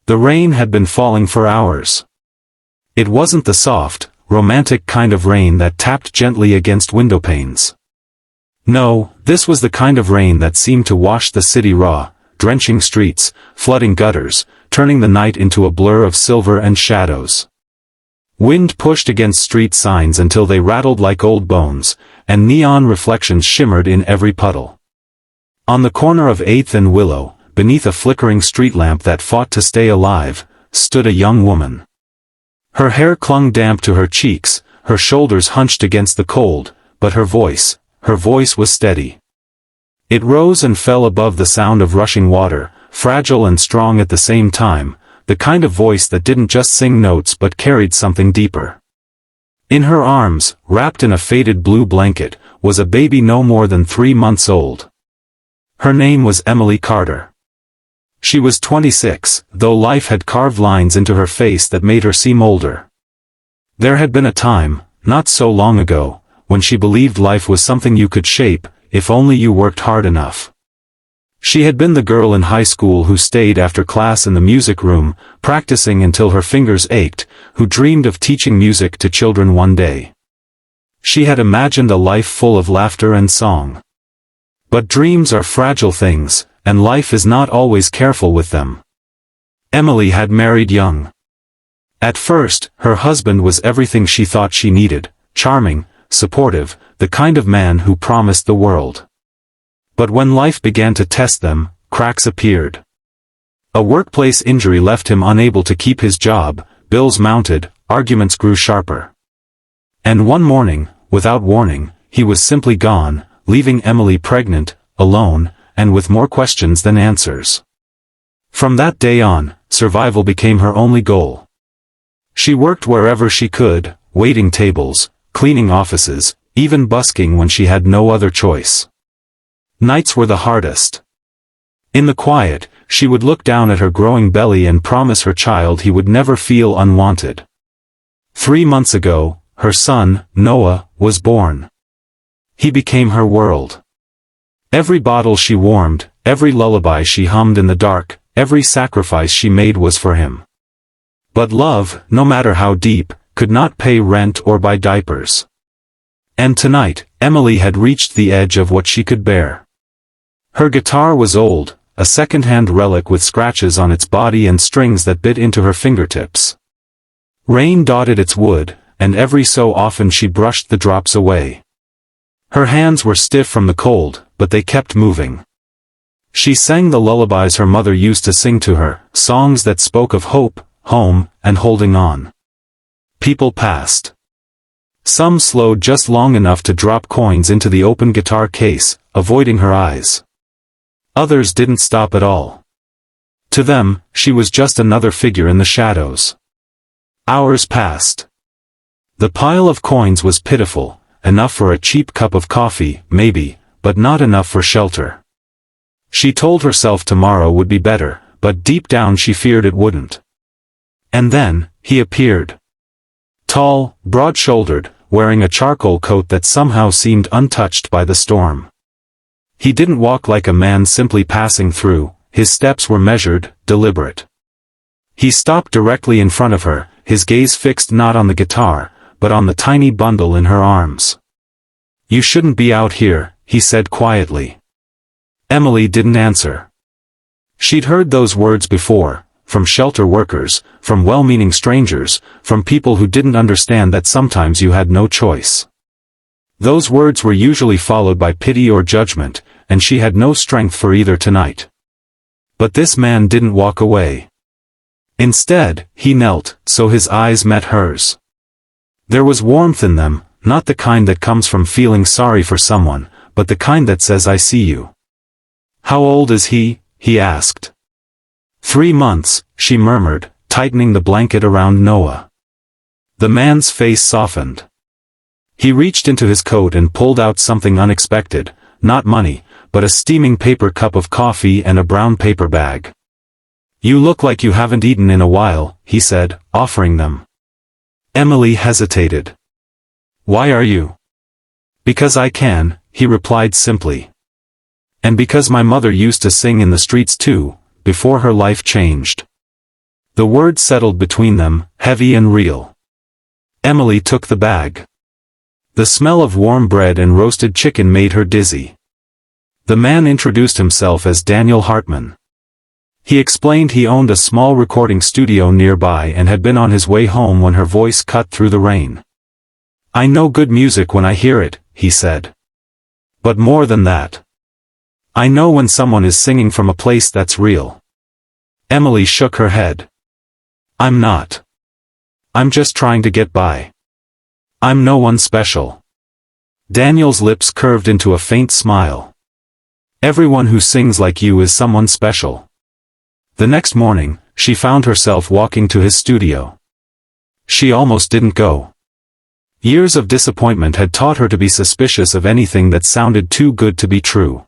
The rain had been falling for hours. It wasn't the soft, romantic kind of rain that tapped gently against windowpanes. No, this was the kind of rain that seemed to wash the city raw, drenching streets, flooding gutters, turning the night into a blur of silver and shadows. Wind pushed against street signs until they rattled like old bones, and neon reflections shimmered in every puddle. On the corner of 8th and Willow, beneath a flickering street lamp that fought to stay alive, stood a young woman. Her hair clung damp to her cheeks, her shoulders hunched against the cold, but her voice was steady. It rose and fell above the sound of rushing water, fragile and strong at the same time, the kind of voice that didn't just sing notes but carried something deeper. In her arms, wrapped in a faded blue blanket, was a baby no more than 3 months old. Her name was Emily Carter. She was 26, though life had carved lines into her face that made her seem older. There had been a time, not so long ago, when she believed life was something you could shape, if only you worked hard enough. She had been the girl in high school who stayed after class in the music room, practicing until her fingers ached, who dreamed of teaching music to children one day. She had imagined a life full of laughter and song. But dreams are fragile things, and life is not always careful with them. Emily had married young. At first, her husband was everything she thought she needed, charming, supportive, the kind of man who promised the world. But when life began to test them, cracks appeared. A workplace injury left him unable to keep his job, bills mounted, arguments grew sharper. And one morning, without warning, he was simply gone, leaving Emily pregnant, alone, and with more questions than answers. From that day on, survival became her only goal. She worked wherever she could, waiting tables, cleaning offices, even busking when she had no other choice. Nights were the hardest. In the quiet, she would look down at her growing belly and promise her child he would never feel unwanted. 3 months ago, her son, Noah, was born. He became her world. Every bottle she warmed, every lullaby she hummed in the dark, every sacrifice she made was for him. But love, no matter how deep, could not pay rent or buy diapers. And tonight, Emily had reached the edge of what she could bear. Her guitar was old, a second-hand relic with scratches on its body and strings that bit into her fingertips. Rain dotted its wood, and every so often she brushed the drops away. Her hands were stiff from the cold, but they kept moving. She sang the lullabies her mother used to sing to her, songs that spoke of hope, home, and holding on. People passed. Some slowed just long enough to drop coins into the open guitar case, avoiding her eyes. Others didn't stop at all. To them, she was just another figure in the shadows. Hours passed. The pile of coins was pitiful, enough for a cheap cup of coffee, maybe, but not enough for shelter. She told herself tomorrow would be better, but deep down she feared it wouldn't. And then, he appeared. Tall, broad-shouldered, wearing a charcoal coat that somehow seemed untouched by the storm. He didn't walk like a man simply passing through, his steps were measured, deliberate. He stopped directly in front of her, his gaze fixed not on the guitar, but on the tiny bundle in her arms. "You shouldn't be out here," he said quietly. Emily didn't answer. She'd heard those words before, from shelter workers, from well-meaning strangers, from people who didn't understand that sometimes you had no choice. Those words were usually followed by pity or judgment, and she had no strength for either tonight. But this man didn't walk away. Instead, he knelt, so his eyes met hers. There was warmth in them, not the kind that comes from feeling sorry for someone, but the kind that says I see you. "How old is he?" he asked. 3 months, she murmured, tightening the blanket around Noah. The man's face softened. He reached into his coat and pulled out something unexpected, not money, but a steaming paper cup of coffee and a brown paper bag. "You look like you haven't eaten in a while," he said, offering them. Emily hesitated. "Why are you?" "Because I can," he replied simply. "And because my mother used to sing in the streets too, before her life changed." The words settled between them, heavy and real. Emily took the bag. The smell of warm bread and roasted chicken made her dizzy. The man introduced himself as Daniel Hartman. He explained he owned a small recording studio nearby and had been on his way home when her voice cut through the rain. "I know good music when I hear it," he said. "But more than that. I know when someone is singing from a place that's real." Emily shook her head. "I'm not. I'm just trying to get by. I'm no one special." Daniel's lips curved into a faint smile. "Everyone who sings like you is someone special." The next morning, she found herself walking to his studio. She almost didn't go. Years of disappointment had taught her to be suspicious of anything that sounded too good to be true.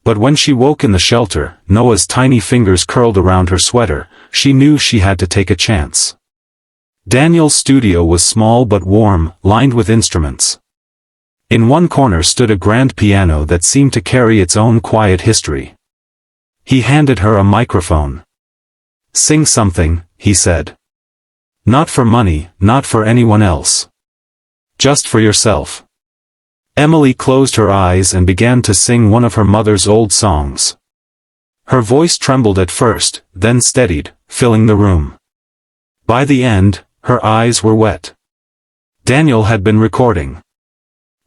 But when she woke in the shelter, Noah's tiny fingers curled around her sweater, she knew she had to take a chance. Daniel's studio was small but warm, lined with instruments. In one corner stood a grand piano that seemed to carry its own quiet history. He handed her a microphone. "Sing something," he said. "Not for money, not for anyone else. Just for yourself." Emily closed her eyes and began to sing one of her mother's old songs. Her voice trembled at first, then steadied, filling the room. By the end, her eyes were wet. Daniel had been recording.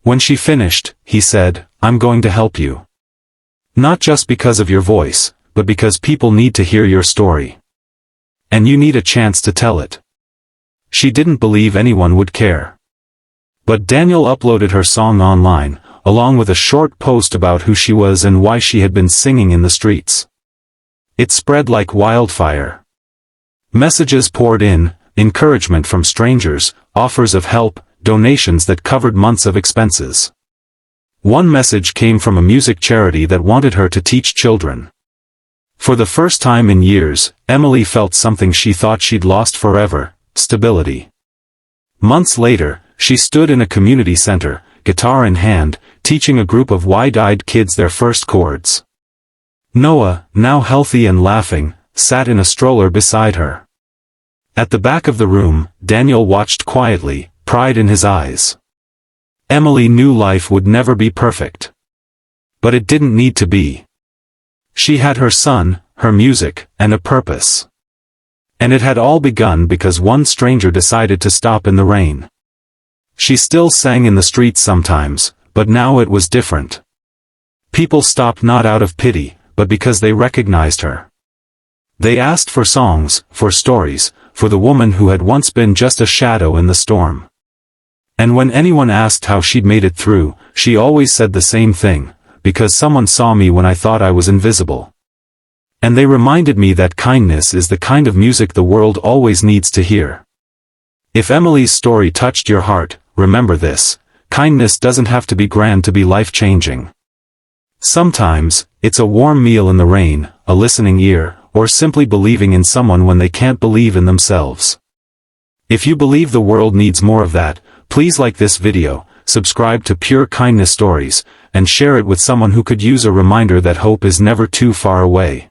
When she finished, he said, "I'm going to help you. Not just because of your voice, but because people need to hear your story. And you need a chance to tell it." She didn't believe anyone would care. But Daniel uploaded her song online, along with a short post about who she was and why she had been singing in the streets. It spread like wildfire. Messages poured in, encouragement from strangers, offers of help, donations that covered months of expenses. One message came from a music charity that wanted her to teach children. For the first time in years, Emily felt something she thought she'd lost forever: stability. Months later, she stood in a community center, guitar in hand, teaching a group of wide-eyed kids their first chords. Noah, now healthy and laughing, sat in a stroller beside her. At the back of the room, Daniel watched quietly, pride in his eyes. Emily knew life would never be perfect. But it didn't need to be. She had her son, her music, and a purpose. And it had all begun because one stranger decided to stop in the rain. She still sang in the streets sometimes, but now it was different. People stopped not out of pity, but because they recognized her. They asked for songs, for stories, for the woman who had once been just a shadow in the storm. And when anyone asked how she'd made it through, she always said the same thing: "Because someone saw me when I thought I was invisible. And they reminded me that kindness is the kind of music the world always needs to hear." If Emily's story touched your heart, remember this: kindness doesn't have to be grand to be life-changing. Sometimes, it's a warm meal in the rain, a listening ear, or simply believing in someone when they can't believe in themselves. If you believe the world needs more of that, please like this video, subscribe to Pure Kindness Stories, and share it with someone who could use a reminder that hope is never too far away.